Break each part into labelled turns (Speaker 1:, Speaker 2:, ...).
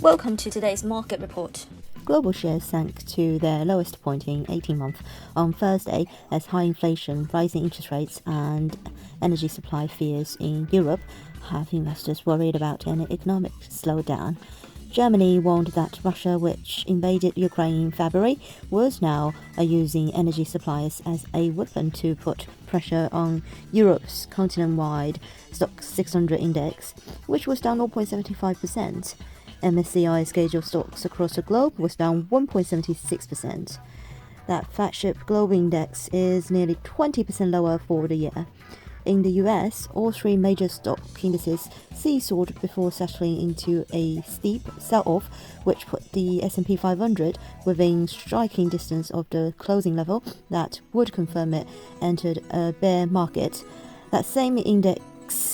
Speaker 1: Welcome to today's market report.
Speaker 2: Global shares sank to their lowest point in 18 months on Thursday as high inflation, rising interest rates, and energy supply fears in Europe have investors worried about an economic slowdown. Germany warned that Russia, which invaded Ukraine in February, was now using energy supplies as a weapon to put pressure on Europe's continent-wide Stoxx 600 index, which was down 0.75%. MSCI scheduled stocks across the globe was down 1.76%. That flagship global index is nearly 20% lower for the year. In the US, all three major stock indices seesawed before settling into a steep sell-off, which put the S&P 500 within striking distance of the closing level that would confirm it entered a bear market. That same index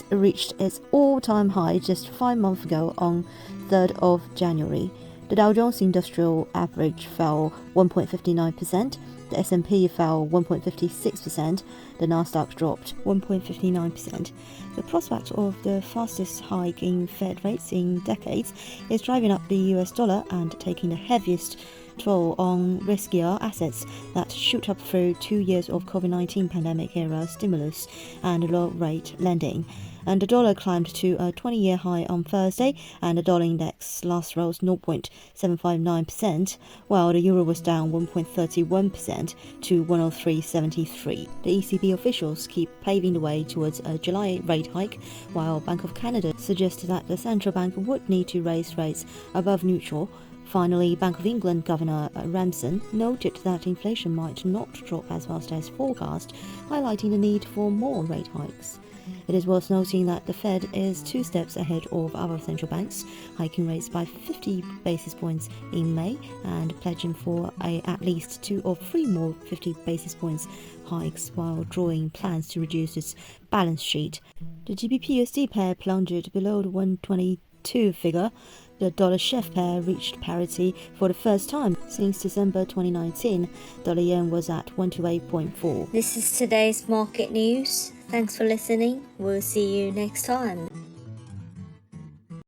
Speaker 2: reached its all-time high just 5 months ago on 3rd of January. The Dow Jones Industrial Average fell 1.59%, the S&P fell 1.56%, the Nasdaq dropped 1.59%. The prospect of the fastest hike in Fed rates in decades is driving up the US dollar and taking the heaviest toll on riskier assets that shoot up through 2 years of COVID-19 pandemic-era stimulus and low-rate lending. And the dollar climbed to a 20-year high on Thursday, and the dollar index last rose 0.759%, while the euro was down 1.31% to 103.73. The ECB officials keep paving the way towards a July rate hike, while Bank of Canada suggested that the central bank would need to raise rates above neutral. Finally, Bank of England Governor Ramsden noted that inflation might not drop as fast as forecast, highlighting the need for more rate hikes. It is worth noting that the Fed is 2 steps ahead of other central banks, hiking rates by 50 basis points in May and pledging for at least 2 or 3 more 50 basis points hikes while drawing plans to reduce its balance sheet. The GBP-USD pair plunged below the 122 figure. The dollar-chef pair reached parity for the first time since December 2019. Dollar-yen was at 128.4.
Speaker 1: This is today's market news. Thanks for listening. We'll see you next time.